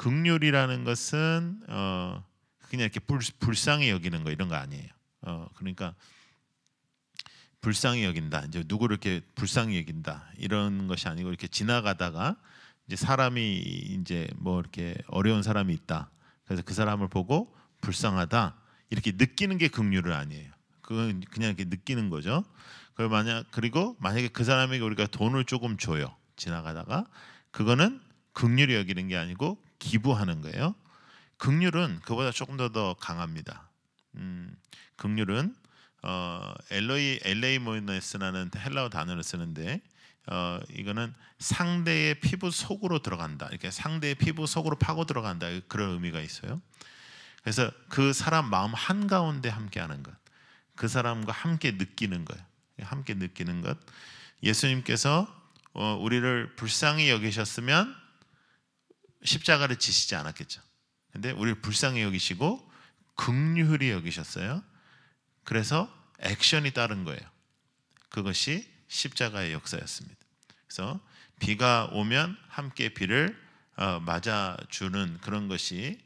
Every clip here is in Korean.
긍휼이라는 것은 그냥 이렇게 불쌍히 여기는 거 이런 거 아니에요. 그러니까 불쌍히 여긴다. 이제 누구를 이렇게 불쌍히 여긴다. 이런 것이 아니고 이렇게 지나가다가 이제 사람이 이제 뭐 이렇게 어려운 사람이 있다. 그래서 그 사람을 보고 불쌍하다. 이렇게 느끼는 게 긍휼은 아니에요. 그건 그냥 이렇게 느끼는 거죠. 그리고 만약에 그 사람에게 우리가 돈을 조금 줘요. 지나가다가 그거는 긍휼히 여기는 게 아니고 기부하는 거예요. 긍휼은 그보다 조금 더 강합니다. 긍휼은 엘레이모네스라는 헬라어 단어를 쓰는데 이거는 상대의 피부 속으로 들어간다. 이렇게 상대의 피부 속으로 파고 들어간다. 그런 의미가 있어요. 그래서 그 사람 마음 한가운데 함께하는 것, 그 사람과 함께 느끼는 거예요. 함께 느끼는 것. 예수님께서 우리를 불쌍히 여기셨으면 십자가를 지시지 않았겠죠. 근데 우리를 불쌍히 여기시고 긍휼히 여기셨어요. 그래서 액션이 따른 거예요. 그것이 십자가의 역사였습니다. 그래서 비가 오면 함께 비를 맞아주는 그런 것이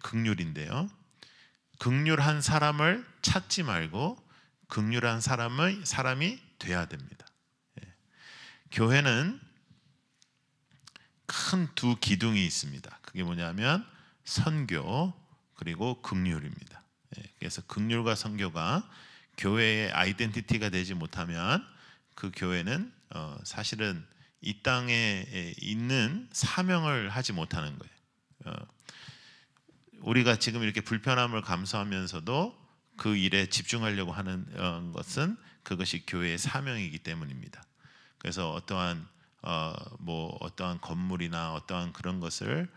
긍휼인데요. 긍휼한 사람을 찾지 말고 긍휼한 사람이 돼야 됩니다. 교회는 큰 두 기둥이 있습니다. 그게 뭐냐면 선교 그리고 긍휼입니다. 그래서 긍휼과 선교가 교회의 아이덴티티가 되지 못하면 그 교회는 사실은 이 땅에 있는 사명을 하지 못하는 거예요. 우리가 지금 이렇게 불편함을 감수하면서도 그 일에 집중하려고 하는 것은 그것이 교회의 사명이기 때문입니다. 그래서 어떠한 건물이나 어떠한 그런 것을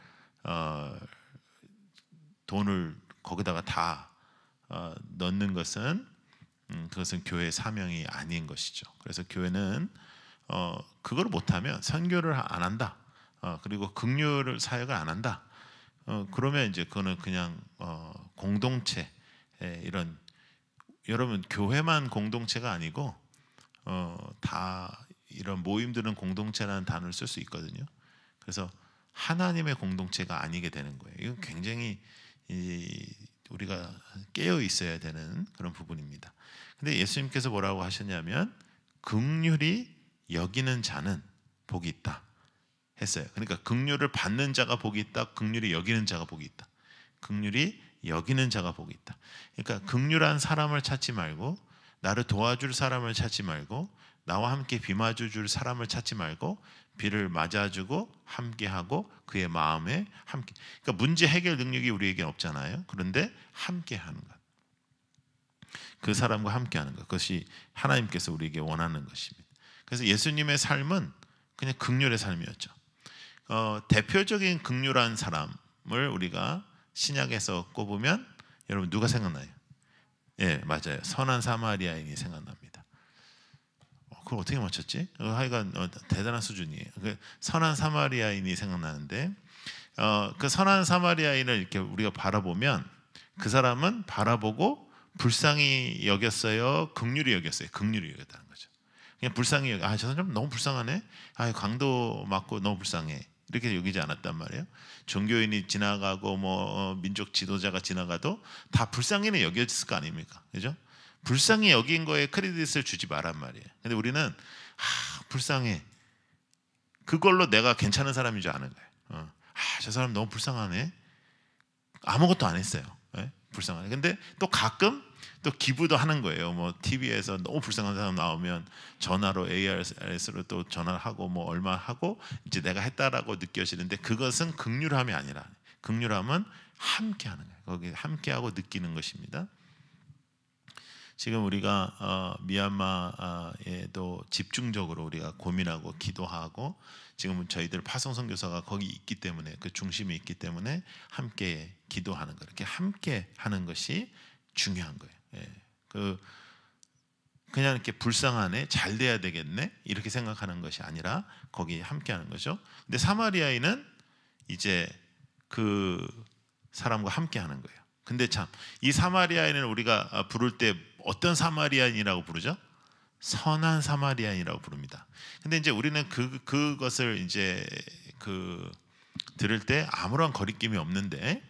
돈을 거기다가 다 넣는 것은 그것은 교회의 사명이 아닌 것이죠. 그래서 교회는 그걸 못하면 선교를 안 한다. 그리고 긍휼 사역을 안 한다. 그러면 이제 그거는 그냥 공동체 이런 여러분 교회만 공동체가 아니고 다 이런 모임들은 공동체라는 단어를 쓸 수 있거든요. 그래서 하나님의 공동체가 아니게 되는 거예요. 이건 굉장히 우리가 깨어 있어야 되는 그런 부분입니다. 근데 예수님께서 뭐라고 하셨냐면 긍휼히 여기는 자는 복이 있다 했어요. 그러니까 긍휼을 받는 자가 복이 있다. 긍휼히 여기는 자가 복이 있다. 긍휼히 여기는 자가 복이 있다. 그러니까 긍휼한 사람을 찾지 말고 나를 도와줄 사람을 찾지 말고 나와 함께 비 맞아줄 사람을 찾지 말고 비를 맞아주고 함께하고 그의 마음에 함께. 그러니까 문제 해결 능력이 우리에겐 없잖아요. 그런데 함께하는 것. 그 사람과 함께하는 것. 그것이 하나님께서 우리에게 원하는 것입니다. 그래서 예수님의 삶은 그냥 긍휼의 삶이었죠. 대표적인 긍휼한 사람을 우리가 신약에서 꼽으면 여러분 누가 생각나요? 예, 맞아요. 선한 사마리아인이 생각납니다. 그걸 어떻게 맞췄지? 하여간 대단한 수준이에요. 그 선한 사마리아인이 생각나는데 그 선한 사마리아인을 이렇게 우리가 바라보면 그 사람은 바라보고 불쌍히 여겼어요? 긍휼히 여겼어요? 긍휼히 여겼다는 거죠. 그냥 불쌍히 저 사람 너무 불쌍하네. 강도 맞고 너무 불쌍해. 이렇게 여기지 않았단 말이에요. 종교인이 지나가고 민족 지도자가 지나가도 다 불쌍히는 여겼을 거 아닙니까? 그죠? 불쌍히 여긴 거에 크레딧을 주지 말란 말이에요. 근데 우리는 불쌍해. 그걸로 내가 괜찮은 사람인 줄 아는 거예요. 저 사람 너무 불쌍하네. 아무것도 안 했어요. 네? 불쌍하네. 근데 또 가끔 또 기부도 하는 거예요. TV에서 너무 불쌍한 사람 나오면 전화로 ARS로 또 전화를 하고 얼마 하고 이제 내가 했다라고 느껴지는데 그것은 긍휼함이 아니라 긍휼함은 함께하는 거예요. 거기 함께하고 느끼는 것입니다. 지금 우리가 미얀마에도 집중적으로 우리가 고민하고 기도하고 지금은 저희들 파송선교사가 거기 있기 때문에 그 중심에 있기 때문에 함께 기도하는 거 이렇게 함께 하는 것이 중요한 거예요. 그냥 이렇게 불쌍하네, 잘 돼야 되겠네 이렇게 생각하는 것이 아니라 거기 함께하는 거죠. 근데 사마리아인은 이제 그 사람과 함께하는 거예요. 근데 참 이 사마리아인을 우리가 부를 때 어떤 사마리아인이라고 부르죠? 선한 사마리아인이라고 부릅니다. 근데 이제 우리는 그것을 이제 들을 때 아무런 거리낌이 없는데,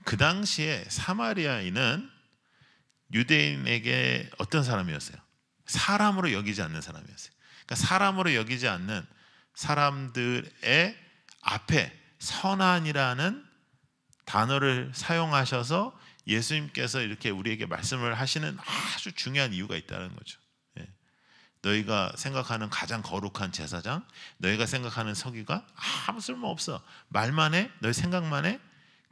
그 당시에 사마리아인은 유대인에게 어떤 사람이었어요? 사람으로 여기지 않는 사람이었어요. 그러니까 사람으로 여기지 않는 사람들의 앞에 선한이라는 단어를 사용하셔서 예수님께서 이렇게 우리에게 말씀을 하시는 아주 중요한 이유가 있다는 거죠. 예. 너희가 생각하는 가장 거룩한 제사장, 너희가 생각하는 서기관 아무 쓸모 없어. 말만 해, 너희 생각만 해.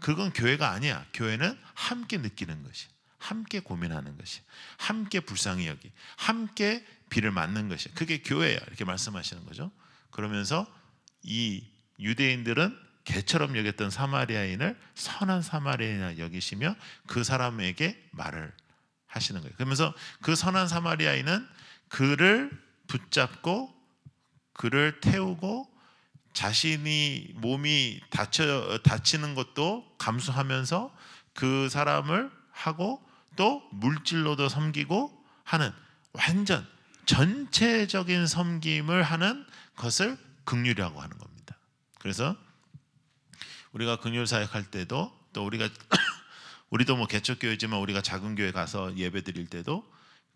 그건 교회가 아니야. 교회는 함께 느끼는 것이, 함께 고민하는 것이, 함께 불쌍히 여기, 함께 비를 맞는 것이, 그게 교회야. 이렇게 말씀하시는 거죠. 그러면서 이 유대인들은 개처럼 여겼던 사마리아인을 선한 사마리아인이라 여기시며 그 사람에게 말을 하시는 거예요. 그러면서 그 선한 사마리아인은 그를 붙잡고 그를 태우고 자신이 몸이 다치는 것도 감수하면서 그 사람을 하고 또 물질로도 섬기고 하는 완전 전체적인 섬김을 하는 것을 긍휼이라고 하는 겁니다. 그래서 우리가 긍휼 사역할 때도, 또 우리도 뭐 개척교회지만 우리가 작은 교회 가서 예배 드릴 때도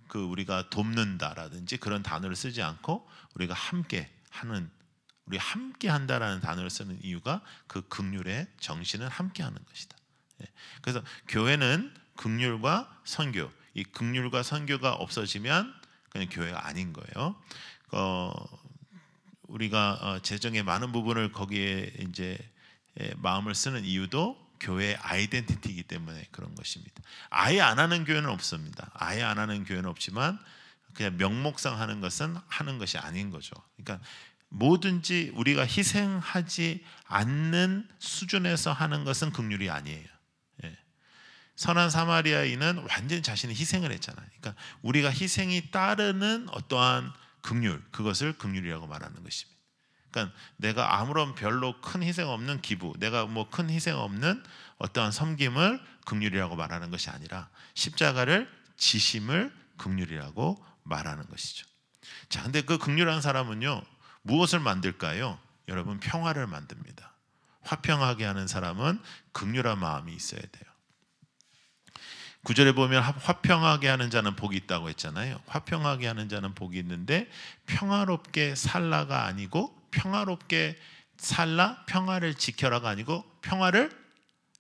그 우리가 돕는다라든지 그런 단어를 쓰지 않고 우리가 함께 하는, 우리 함께 한다라는 단어를 쓰는 이유가 그 긍휼의 정신은 함께 하는 것이다. 그래서 교회는 긍휼과 선교, 이 긍휼과 선교가 없어지면 그냥 교회가 아닌 거예요. 우리가 재정의 많은 부분을 거기에 이제 마음을 쓰는 이유도 교회의 아이덴티티이기 때문에 그런 것입니다. 아예 안 하는 교회는 없습니다. 아예 안 하는 교회는 없지만 그냥 명목상 하는 것은 하는 것이 아닌 거죠. 그러니까 뭐든지 우리가 희생하지 않는 수준에서 하는 것은 긍휼이 아니에요. 선한 사마리아인은 완전히 자신이 희생을 했잖아요. 그러니까 우리가 희생이 따르는 어떠한 긍휼, 그것을 긍휼이라고 말하는 것입니다. 그러니까 내가 아무런 별로 큰 희생 없는 기부, 내가 뭐 큰 희생 없는 어떠한 섬김을 긍휼이라고 말하는 것이 아니라 십자가를 지심을 긍휼이라고 말하는 것이죠. 자, 근데 그 긍휼한 사람은요, 무엇을 만들까요? 여러분, 평화를 만듭니다. 화평하게 하는 사람은 긍휼한 마음이 있어야 돼요. 9절에 보면 화평하게 하는 자는 복이 있다고 했잖아요. 화평하게 하는 자는 복이 있는데 평화롭게 살라가 아니고, 평화롭게 살라, 평화를 지켜라가 아니고 평화를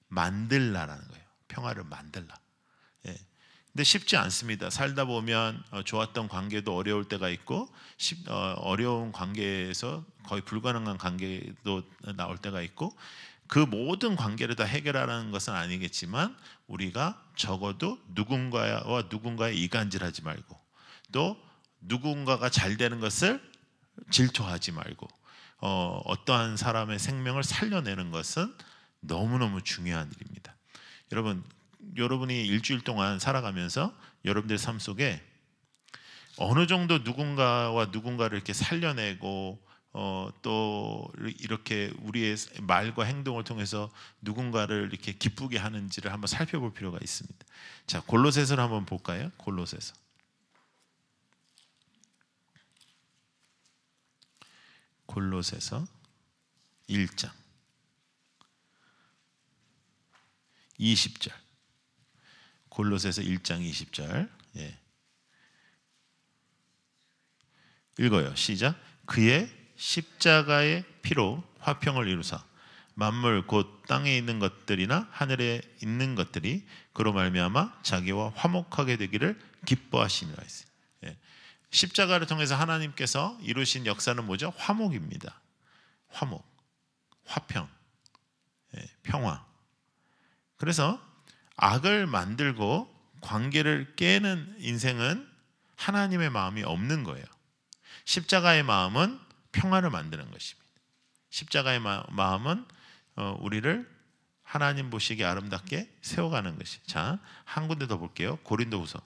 만들라라는 거예요. 평화를 만들라. 근데 쉽지 않습니다. 살다 보면 좋았던 관계도 어려울 때가 있고, 어려운 관계에서 거의 불가능한 관계도 나올 때가 있고, 그 모든 관계를 다 해결하라는 것은 아니겠지만 우리가 적어도 누군가와 누군가의 이간질하지 말고, 또 누군가가 잘 되는 것을 질투하지 말고, 어떠한 사람의 생명을 살려내는 것은 너무너무 중요한 일입니다. 여러분이 일주일 동안 살아가면서 여러분들 삶 속에 어느 정도 누군가와 누군가를 이렇게 살려내고 또 이렇게 우리의 말과 행동을 통해서 누군가를 이렇게 기쁘게 하는지를 한번 살펴볼 필요가 있습니다. 자, 골로새서를 한번 볼까요? 골로새서 1장 20절. 골로새서 1장 20절. 읽어요. 시작. 그의 십자가의 피로 화평을 이루사 만물 곧 땅에 있는 것들이나 하늘에 있는 것들이 그로 말미암아 자기와 화목하게 되기를 기뻐하시니라 했어요. 십자가를 통해서 하나님께서 이루신 역사는 뭐죠? 화목입니다. 화목, 화평, 평화. 그래서 악을 만들고 관계를 깨는 인생은 하나님의 마음이 없는 거예요. 십자가의 마음은 평화를 만드는 것입니다. 십자가의 마음은 우리를 하나님 보시기에 아름답게 세워가는 것이. 자, 한 군데 더 볼게요. 고린도후서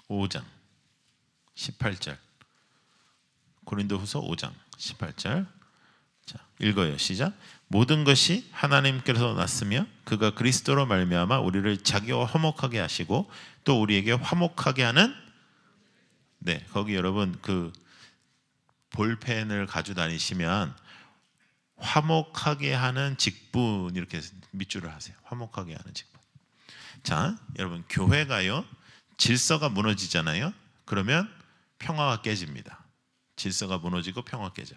5장 18절. 고린도후서 5장 18절. 자, 읽어요. 시작. 모든 것이 하나님께서 났으며 그가 그리스도로 말미암아 우리를 자기와 화목하게 하시고 또 우리에게 화목하게 하는, 거기 여러분 그 볼펜을 가지고 다니시면 화목하게 하는 직분 이렇게 밑줄을 하세요. 화목하게 하는 직분. 자, 여러분 교회가요 질서가 무너지잖아요. 그러면 평화가 깨집니다. 질서가 무너지고 평화가 깨져.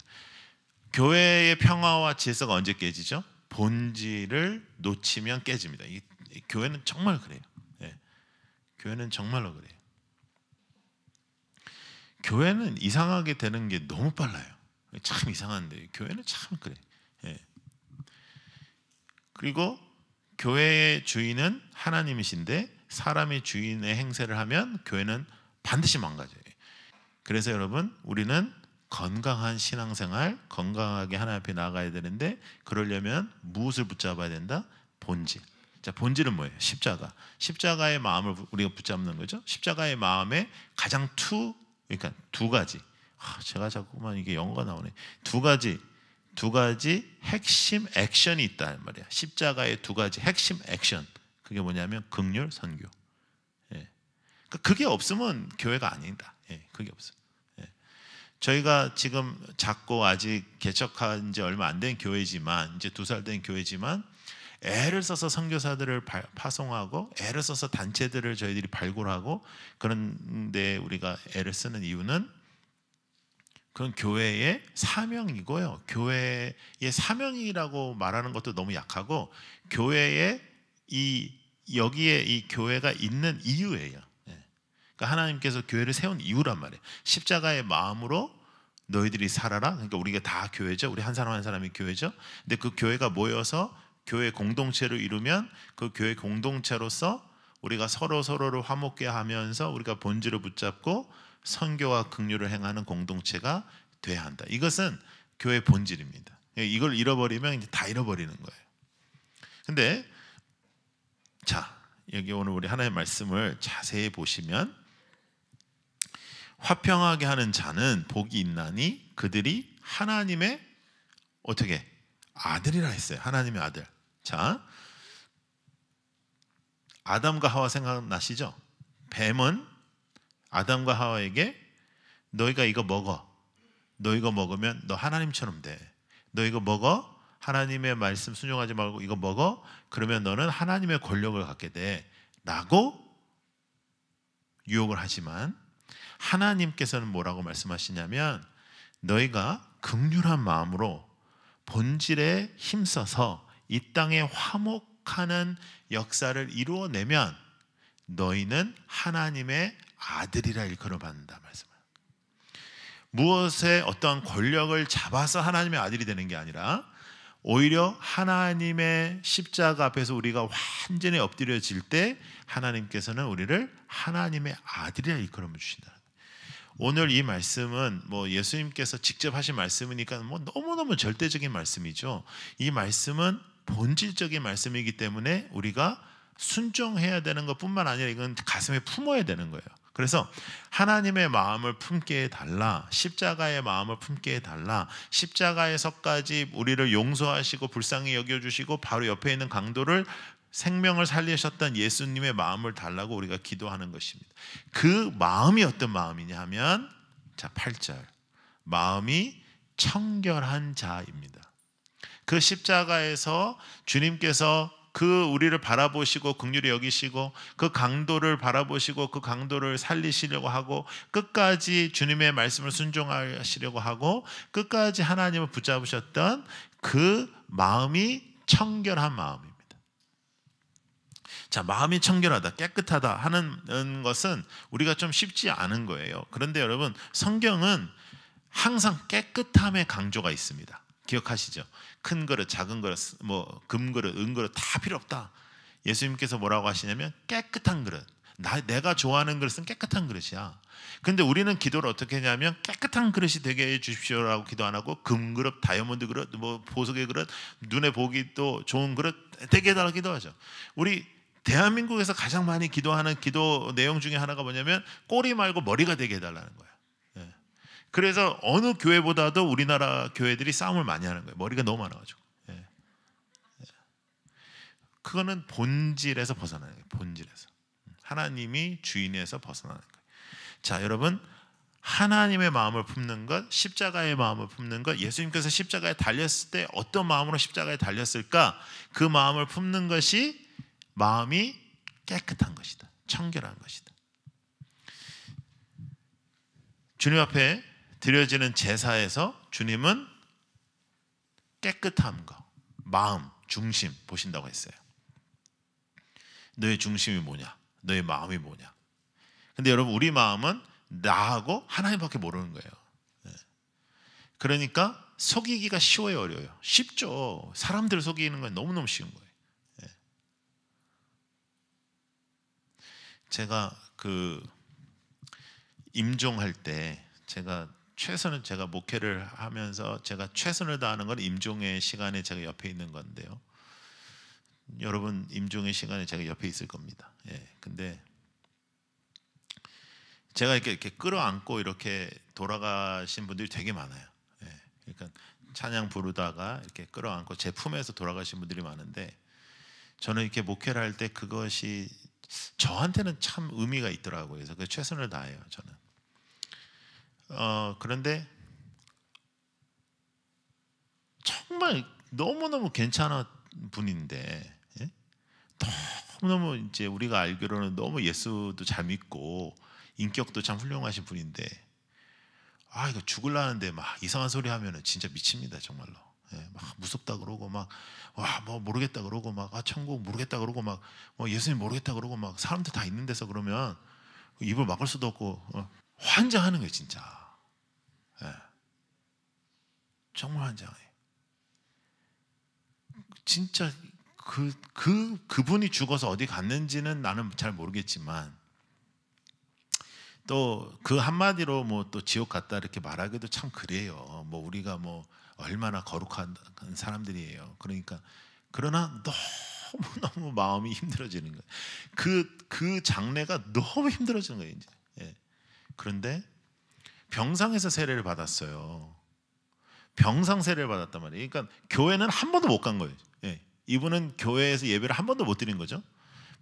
교회의 평화와 질서가 언제 깨지죠? 본질을 놓치면 깨집니다. 이 교회는 정말 그래요. 예. 교회는 정말로 그래요. 교회는 이상하게 되는 게 너무 빨라요. 참 이상한데 교회는 참 그래. 예. 그리고 교회의 주인은 하나님이신데 사람이 주인의 행세를 하면 교회는 반드시 망가져요. 그래서 여러분 우리는 건강한 신앙생활, 건강하게 하나님 앞에 나아가야 되는데 그러려면 무엇을 붙잡아야 된다? 본질. 자, 본질은 뭐예요? 십자가. 십자가의 마음을 우리가 붙잡는 거죠. 십자가의 마음에 가장 그러니까 두 가지. 제가 자꾸만 이게 영어가 나오네. 두 가지 핵심 액션이 있다 말이야. 십자가의 두 가지 핵심 액션. 그게 뭐냐면 긍휼, 선교. 예. 그게 없으면 교회가 아니다. 예, 그게 없어. 예. 저희가 지금 작고 아직 개척한 지 얼마 안 된 교회지만 이제 2살 된 교회지만 애를 써서 선교사들을 파송하고 애를 써서 단체들을 저희들이 발굴하고 그런데 우리가 애를 쓰는 이유는 그건 교회의 사명이고요. 교회의 사명이라고 말하는 것도 너무 약하고 교회의 여기에 이 교회가 있는 이유예요. 그러니까 하나님께서 교회를 세운 이유란 말이에요. 십자가의 마음으로 너희들이 살아라. 그러니까 우리가 다 교회죠. 우리 한 사람 한 사람이 교회죠. 근데 그 교회가 모여서 교회 공동체를 이루면 그 교회 공동체로서 우리가 서로를 화목케 하면서 우리가 본질을 붙잡고 선교와 긍휼을 행하는 공동체가 돼야 한다. 이것은 교회의 본질입니다. 이걸 잃어버리면 이제 다 잃어버리는 거예요. 근데 자, 여기 오늘 우리 하나님의 말씀을 자세히 보시면 화평하게 하는 자는 복이 있나니 그들이 하나님의 어떻게 아들이라 했어요. 하나님의 아들. 자, 아담과 하와 생각나시죠? 뱀은 아담과 하와에게 너희가 이거 먹어. 너 이거 먹으면 너 하나님처럼 돼. 너 이거 먹어. 하나님의 말씀 순종하지 말고 이거 먹어. 그러면 너는 하나님의 권력을 갖게 돼. 라고 유혹을 하지만 하나님께서는 뭐라고 말씀하시냐면 너희가 긍휼한 마음으로 본질에 힘써서 이 땅에 화목하는 역사를 이루어내면 너희는 하나님의 아들이라 일컬어받는다 말씀을. 무엇에 어떠한 권력을 잡아서 하나님의 아들이 되는 게 아니라 오히려 하나님의 십자가 앞에서 우리가 완전히 엎드려질 때 하나님께서는 우리를 하나님의 아들이라 일컬어 주신다. 오늘 이 말씀은 뭐 예수님께서 직접 하신 말씀이니까 뭐 너무너무 절대적인 말씀이죠. 이 말씀은 본질적인 말씀이기 때문에 우리가 순종해야 되는 것뿐만 아니라 이건 가슴에 품어야 되는 거예요. 그래서 하나님의 마음을 품게 해달라. 십자가의 마음을 품게 해달라. 십자가에서까지 우리를 용서하시고 불쌍히 여겨주시고 바로 옆에 있는 강도를 생명을 살리셨던 예수님의 마음을 달라고 우리가 기도하는 것입니다. 그 마음이 어떤 마음이냐 하면 자 8절 마음이 청결한 자입니다. 그 십자가에서 주님께서 그 우리를 바라보시고 긍휼히 여기시고 그 강도를 바라보시고 그 강도를 살리시려고 하고 끝까지 주님의 말씀을 순종하시려고 하고 끝까지 하나님을 붙잡으셨던 그 마음이 청결한 마음입니다. 자, 마음이 청결하다, 깨끗하다 하는 것은 우리가 좀 쉽지 않은 거예요. 그런데 여러분 성경은 항상 깨끗함의 강조가 있습니다. 기억하시죠? 큰 그릇, 작은 그릇, 뭐 금그릇, 은그릇 다 필요 없다. 예수님께서 뭐라고 하시냐면 깨끗한 그릇. 내가 좋아하는 그릇은 깨끗한 그릇이야. 근데 우리는 기도를 어떻게 하냐면 깨끗한 그릇이 되게 해주십시오라고 기도 안 하고 금그릇, 다이아몬드 그릇, 뭐 보석의 그릇, 눈에 보기 또 좋은 그릇 되게 해달라고 기도하죠. 우리 대한민국에서 가장 많이 기도하는 기도 내용 중에 하나가 뭐냐면 꼬리 말고 머리가 되게 해달라는 거예요. 그래서 어느 교회보다도 우리나라 교회들이 싸움을 많이 하는 거예요. 머리가 너무 많아가지고. 그거는 본질에서 벗어나는 거예요. 본질에서. 하나님이 주인에서 벗어나는 거예요. 자, 여러분 하나님의 마음을 품는 것, 십자가의 마음을 품는 것, 예수님께서 십자가에 달렸을 때 어떤 마음으로 십자가에 달렸을까? 그 마음을 품는 것이 마음이 깨끗한 것이다. 청결한 것이다. 주님 앞에 드려지는 제사에서 주님은 깨끗함과 마음, 중심 보신다고 했어요. 너의 중심이 뭐냐? 너의 마음이 뭐냐? 근데 여러분, 우리 마음은 나하고 하나님밖에 모르는 거예요. 그러니까 속이기가 쉬워요, 어려워요? 쉽죠. 사람들 속이는 건 너무너무 쉬운 거예요. 제가 임종할 때 제가 목회를 하면서 제가 최선을 다하는 건 임종의 시간에 제가 옆에 있는 건데요. 여러분, 임종의 시간에 제가 옆에 있을 겁니다. 근데 제가 이렇게 끌어안고 이렇게 돌아가신 분들이 되게 많아요. 그러니까 찬양 부르다가 이렇게 끌어안고 제 품에서 돌아가신 분들이 많은데, 저는 이렇게 목회를 할 때 그것이 저한테는 참 의미가 있더라고요. 그래서 그 최선을 다해요, 저는. 그런데 정말 너무너무 괜찮은 분인데, 너무너무 이제 우리가 알기로는 너무 예수도 잘 믿고 인격도 참 훌륭하신 분인데, 이거 죽을라는데 막 이상한 소리 하면은 진짜 미칩니다, 정말로. 막 무섭다 그러고 막 뭐 모르겠다 그러고 막 천국 모르겠다 그러고 막 예수님 모르겠다 그러고 막 사람들 다 있는 데서 그러면 입을 막을 수도 없고 환장하는 거예요, 진짜. 정말 환장해요. 진짜 그분이 죽어서 어디 갔는지는 나는 잘 모르겠지만, 또 그 한마디로 뭐 또 지옥 갔다 이렇게 말하기도 참 그래요. 뭐 우리가 뭐 얼마나 거룩한 사람들이에요. 그러나 너무 마음이 힘들어지는 거예요. 그 장래가 너무 힘들어지는 거예요, 이제. 그런데 병상에서 세례를 받았어요. 병상 세례를 받았단 말이에요. 그러니까 교회는 한 번도 못 간 거예요. 이분은 교회에서 예배를 한 번도 못 드린 거죠.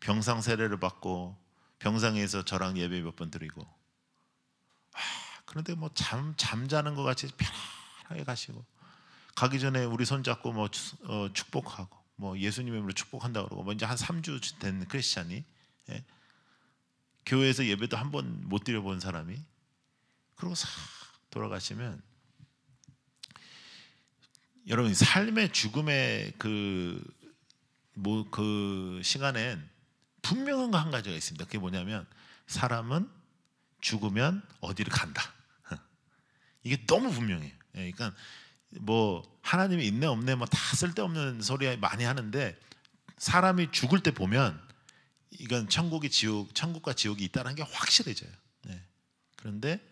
병상 세례를 받고 병상에서 저랑 예배 몇 번 드리고, 그런데 뭐 잠자는 것 같이 편안하게 가시고, 가기 전에 우리 손잡고 뭐 축복하고, 뭐 예수님의 이름으로 축복한다 그러고, 뭐 이제 한 3주 된 크리스찬이, 교회에서 예배도 한 번 못 드려본 사람이 그러고 싹 돌아가시면, 여러분, 삶의 죽음의 그 시간엔 분명한 거 한 가지가 있습니다. 그게 뭐냐면, 사람은 죽으면 어디를 간다. 이게 너무 분명해요. 그러니까 뭐 하나님이 있네 없네 뭐 다 쓸데없는 소리 많이 하는데, 사람이 죽을 때 보면 이건 천국과 지옥이 있다는 게 확실해져요. 그런데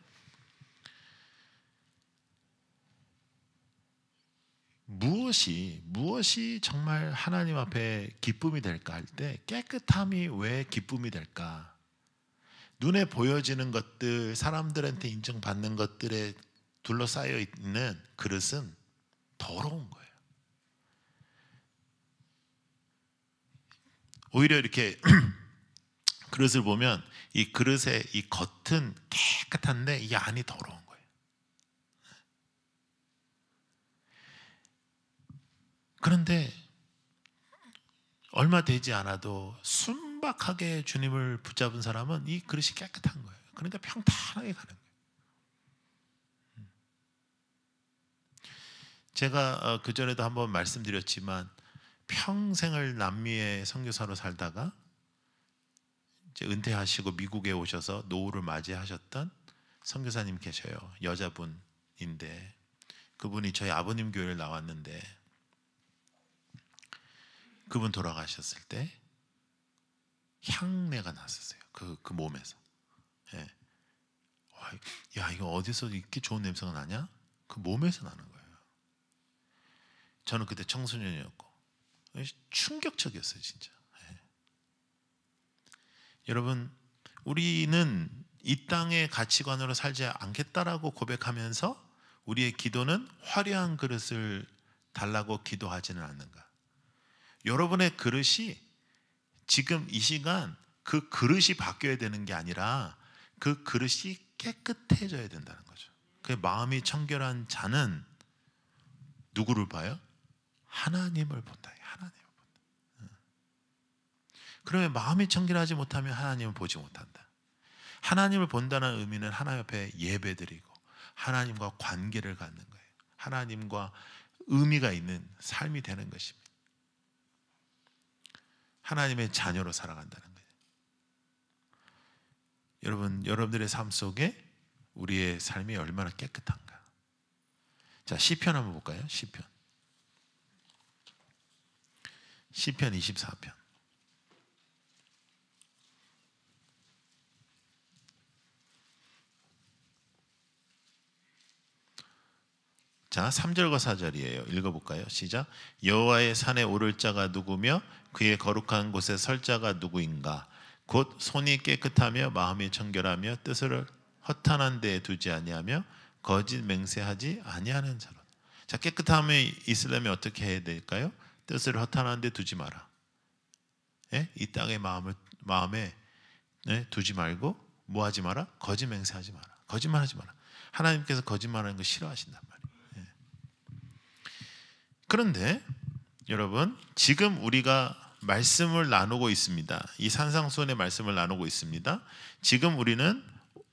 무엇이 정말 하나님 앞에 기쁨이 될까 할 때, 깨끗함이 왜 기쁨이 될까? 눈에 보여지는 것들, 사람들한테 인정받는 것들에 둘러싸여 있는 그릇은 더러운 거예요. 오히려 이렇게 그릇을 보면 이 그릇의 이 겉은 깨끗한데 이 안이 더러운 거예요. 그런데 얼마 되지 않아도 순박하게 주님을 붙잡은 사람은 이 그릇이 깨끗한 거예요. 그러니까 평탄하게 가는 거예요. 제가 그전에도 한번 말씀드렸지만, 평생을 남미의 선교사로 살다가 이제 은퇴하시고 미국에 오셔서 노후를 맞이하셨던 선교사님 계셔요. 여자분인데, 그분이 저희 아버님 교회를 나왔는데, 그분 돌아가셨을 때 향내가 났었어요. 그 몸에서. 야, 이거 어디서 이렇게 좋은 냄새가 나냐? 그 몸에서 나는 거예요. 저는 그때 청소년이었고 충격적이었어요, 진짜. 여러분, 우리는 이 땅의 가치관으로 살지 않겠다라고 고백하면서 우리의 기도는 화려한 그릇을 달라고 기도하지는 않는가? 여러분의 그릇이 지금 이 시간 그 그릇이 바뀌어야 되는 게 아니라, 그 그릇이 깨끗해져야 된다는 거죠. 그 마음이 청결한 자는 누구를 봐요? 하나님을 본다. 하나님을 본다. 그러면 마음이 청결하지 못하면 하나님을 보지 못한다. 하나님을 본다는 의미는 하나님 앞에 예배드리고 하나님과 관계를 갖는 거예요. 하나님과 의미가 있는 삶이 되는 것입니다. 하나님의 자녀로 살아간다는 거예요. 여러분, 여러분들의 삶 속에 우리의 삶이 얼마나 깨끗한가. 자, 시편 한번 볼까요? 시편 24편. 자, 3절과 4절이에요. 읽어볼까요? 시작. 여호와의 산에 오를 자가 누구며 그의 거룩한 곳에 설 자가 누구인가? 곧 손이 깨끗하며 마음이 청결하며 뜻을 허탄한 데에 두지 아니하며 거짓 맹세하지 아니하는 자로. 자, 깨끗함이 있으려면 어떻게 해야 될까요? 뜻을 허탄한 데 두지 마라. 예? 이 땅의 마음에 두지 말고 뭐 하지 마라? 거짓 맹세하지 마라. 거짓말하지 마라. 하나님께서 거짓말하는 거 싫어하신단 말이에요. 그런데 여러분, 지금 우리가 말씀을 나누고 있습니다. 이 산상수훈의 말씀을 나누고 있습니다. 지금 우리는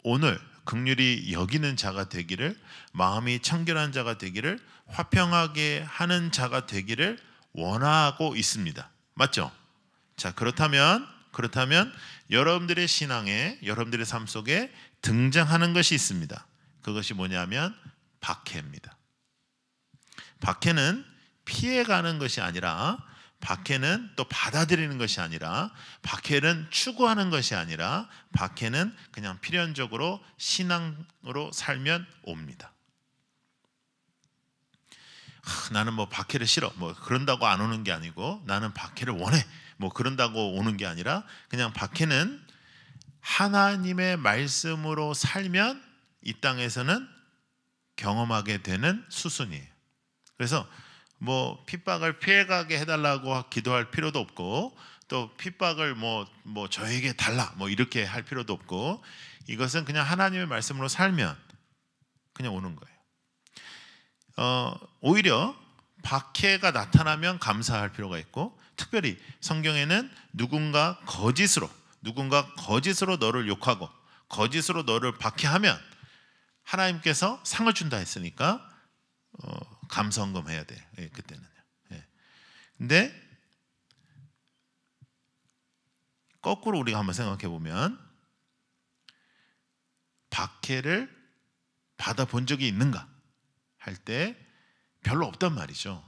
오늘 긍휼히 여기는 자가 되기를, 마음이 청결한 자가 되기를, 화평하게 하는 자가 되기를 원하고 있습니다. 맞죠? 자, 그렇다면 여러분들의 신앙에, 여러분들의 삶 속에 등장하는 것이 있습니다. 그것이 뭐냐면 박해입니다. 박해는 피해가는 것이 아니라, 박해는 또 받아들이는 것이 아니라, 박해는 추구하는 것이 아니라, 박해는 그냥 필연적으로 신앙으로 살면 옵니다. 나는 뭐 박해를 싫어, 뭐 그런다고 안 오는 게 아니고, 나는 박해를 원해, 뭐 그런다고 오는 게 아니라, 그냥 박해는 하나님의 말씀으로 살면 이 땅에서는 경험하게 되는 수순이에요. 그래서 뭐 핍박을 피해가게 해달라고 기도할 필요도 없고, 또 핍박을 뭐 저에게 달라 뭐 이렇게 할 필요도 없고, 이것은 그냥 하나님의 말씀으로 살면 그냥 오는 거예요. 오히려 박해가 나타나면 감사할 필요가 있고, 특별히 성경에는 누군가 거짓으로 너를 욕하고 거짓으로 너를 박해하면 하나님께서 상을 준다 했으니까 감사헌금해야 돼. 예, 그때는요. 예. 근데 거꾸로 우리가 한번 생각해 보면, 박해를 받아본 적이 있는가 할 때 별로 없단 말이죠.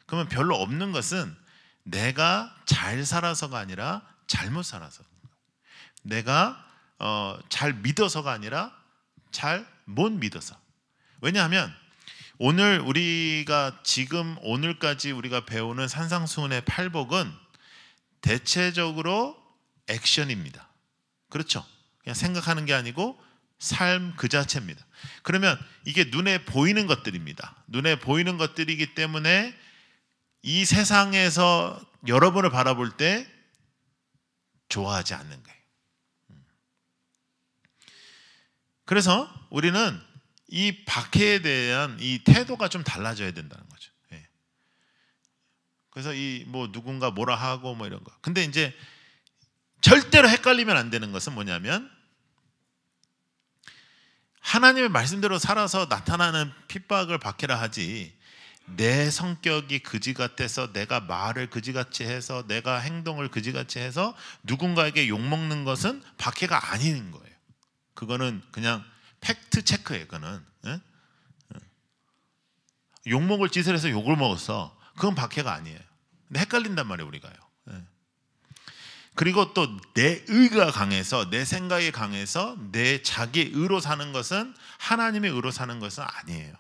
그러면 별로 없는 것은 내가 잘 살아서가 아니라 잘못 살아서, 내가 잘 믿어서가 아니라 잘 못 믿어서. 왜냐하면 오늘 우리가 지금 오늘까지 우리가 배우는 산상수훈의 팔복은 대체적으로 액션입니다. 그렇죠? 그냥 생각하는 게 아니고 삶 그 자체입니다. 그러면 이게 눈에 보이는 것들입니다. 눈에 보이는 것들이기 때문에 이 세상에서 여러분을 바라볼 때 좋아하지 않는 거예요. 그래서 우리는 이 박해에 대한 이 태도가 좀 달라져야 된다는 거죠. 예. 그래서 이 뭐 누군가 뭐라 하고 뭐 이런 거. 근데 이제 절대로 헷갈리면 안 되는 것은 뭐냐면, 하나님의 말씀대로 살아서 나타나는 핍박을 박해라 하지, 내 성격이 그지 같아서, 내가 말을 그지같이 해서, 내가 행동을 그지같이 해서 누군가에게 욕먹는 것은 박해가 아닌 거예요. 그거는 그냥 팩트 체크예요. 그거는 욕먹을 짓을 해서 욕을 먹었어, 그건 박해가 아니에요. 근데 헷갈린단 말이에요, 우리가요. 그리고 또 내 의가 강해서, 내 생각이 강해서 내 자기 의로 사는 것은 하나님의 의로 사는 것은 아니에요.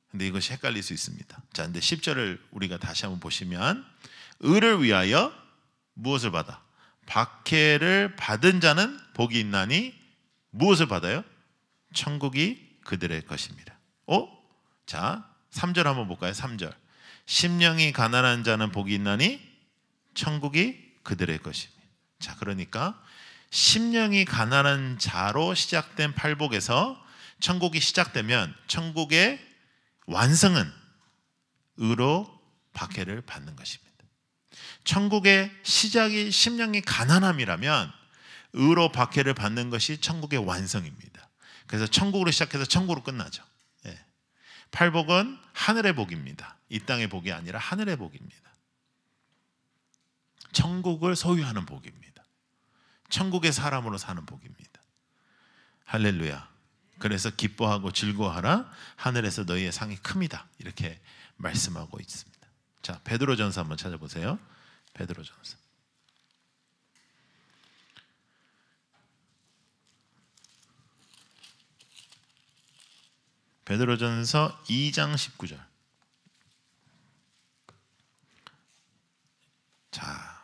근데 이것이 헷갈릴 수 있습니다. 자, 근데 10절을 우리가 다시 한번 보시면, 의를 위하여 무엇을 받아? 박해를 받은 자는 복이 있나니 무엇을 받아요? 천국이 그들의 것입니다. 자, 3절 한번 볼까요? 3절. 심령이 가난한 자는 복이 있나니 천국이 그들의 것입니다. 자, 그러니까 심령이 가난한 자로 시작된 팔복에서 천국이 시작되면 천국의 완성은 의로 박해를 받는 것입니다. 천국의 시작이 심령이 가난함이라면 의로 박해를 받는 것이 천국의 완성입니다. 그래서 천국으로 시작해서 천국으로 끝나죠. 예. 팔복은 하늘의 복입니다. 이 땅의 복이 아니라 하늘의 복입니다. 천국을 소유하는 복입니다. 천국의 사람으로 사는 복입니다. 할렐루야. 그래서 기뻐하고 즐거워하라. 하늘에서 너희의 상이 큽니다. 이렇게 말씀하고 있습니다. 자, 베드로전서 한번 찾아보세요. 베드로전서. 베드로전서 2장 19절. 자,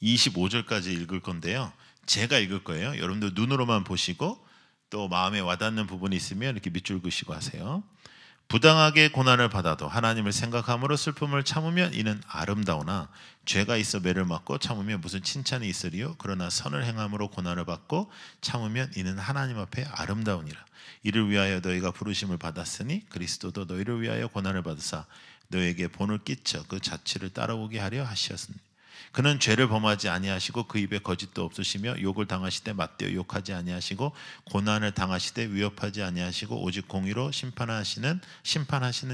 25절까지 읽을 건데요. 제가 읽을 거예요. 여러분들 눈으로만 보시고 또 마음에 와닿는 부분이 있으면 이렇게 밑줄 그시고 하세요. 부당하게 고난을 받아도 하나님을 생각함으로 슬픔을 참으면 이는 아름다우나 죄가 있어 매를 맞고 참으면 무슨 칭찬이 있으리요. 그러나 선을 행함으로 고난을 받고 참으면 이는 하나님 앞에 아름다우니라. 이를 위하여 너희가 부르심을 받았으니 그리스도도 너희를 위하여 고난을 받으사 너희에게 본을 끼쳐 그 자취를 따라오게 하려 하시었으니 그는 죄를 범하지 아니하시고 그 입에 거짓도 없으시며 욕을 당하시되 맞대어 욕하지 아니하시고 고난을 당하시되 위협하지 아니하시고 오직 공의로 심판하시는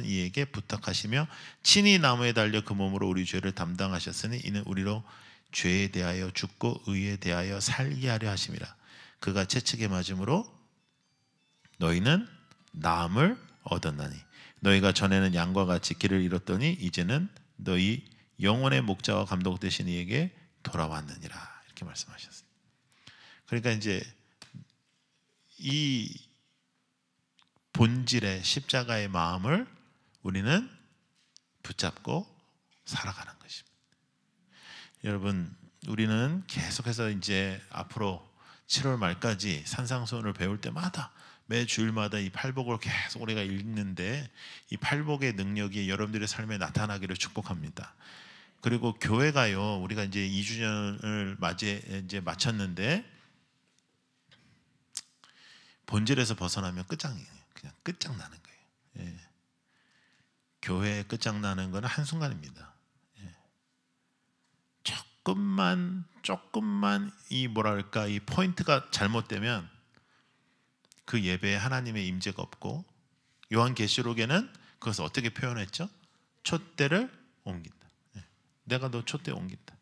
이에게 부탁하시며 친히 나무에 달려 그 몸으로 우리 죄를 담당하셨으니 이는 우리로 죄에 대하여 죽고 의에 대하여 살게 하려 하심이라. 그가 채찍에 맞음으로 너희는 나음을 얻었나니 너희가 전에는 양과 같이 길을 잃었더니 이제는 너희 영혼의 목자와 감독 되신 이에게 돌아왔느니라. 이렇게 말씀하셨어요. 그러니까 이제 이 본질의 십자가의 마음을 우리는 붙잡고 살아가는 것입니다. 여러분, 우리는 계속해서 이제 앞으로 7월 말까지 산상수훈을 배울 때마다 매 주일마다 이 팔복을 계속 우리가 읽는데 이 팔복의 능력이 여러분들의 삶에 나타나기를 축복합니다. 그리고 교회가요, 우리가 이제 2주년을 이제 마쳤는데 본질에서 벗어나면 끝장이에요. 그냥 끝장나는 거예요. 예. 교회에 끝장나는 건 한순간입니다. 예. 조금만 이 뭐랄까 이 포인트가 잘못되면 그 예배에 하나님의 임재가 없고, 요한계시록에는 그것을 어떻게 표현했죠? 촛대를 옮긴다. 예. 내가 너 촛대 옮긴다.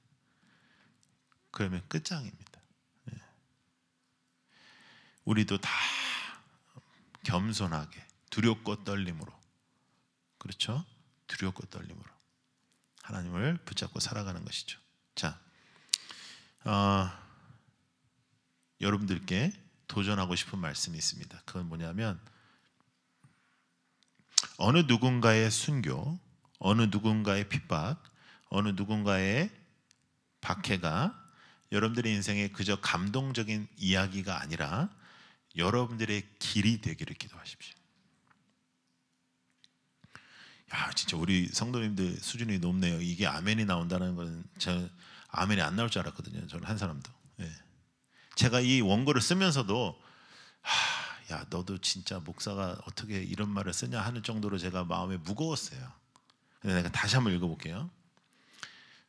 그러면 끝장입니다. 예. 우리도 다 겸손하게 두렵고 떨림으로, 그렇죠? 두렵고 떨림으로 하나님을 붙잡고 살아가는 것이죠. 자, 여러분들께 도전하고 싶은 말씀이 있습니다. 그건 뭐냐면, 어느 누군가의 순교, 어느 누군가의 핍박, 어느 누군가의 박해가 여러분들의 인생에 그저 감동적인 이야기가 아니라 여러분들의 길이 되기를 기도하십시오. 야, 진짜 우리 성도님들 수준이 높네요. 이게 아멘이 나온다는 건 저 아멘이 안 나올 줄 알았거든요. 저는 한 사람도. 예. 제가 이 원고를 쓰면서도 야, 너도 진짜 목사가 어떻게 이런 말을 쓰냐 하는 정도로 제가 마음에 무거웠어요. 근데 내가 다시 한번 읽어볼게요.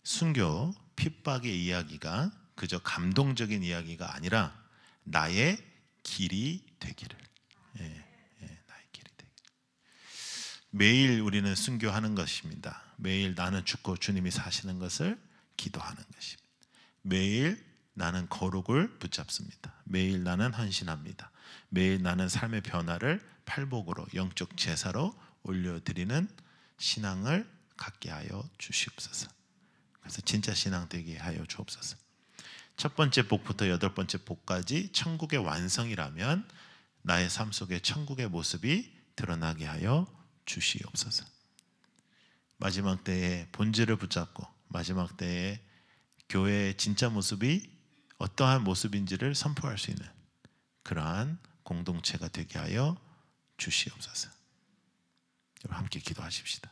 순교, 핍박의 이야기가 그저 감동적인 이야기가 아니라 나의 길이 되기를. 나의 길이 되기를. 매일 우리는 순교하는 것입니다. 매일 나는 죽고 주님이 사시는 것을 기도하는 것입니다. 매일 나는 거룩을 붙잡습니다. 매일 나는 헌신합니다. 매일 나는 삶의 변화를 팔복으로 영적 제사로 올려드리는 신앙을 갖게 하여 주시옵소서. 그래서 진짜 신앙 되게 하여 주옵소서. 첫 번째 복부터 여덟 번째 복까지 천국의 완성이라면 나의 삶 속에 천국의 모습이 드러나게 하여 주시옵소서. 마지막 때에 본질을 붙잡고 마지막 때에 교회의 진짜 모습이 어떠한 모습인지를 선포할 수 있는 그러한 공동체가 되게 하여 주시옵소서. 여러분 함께 기도하십시다.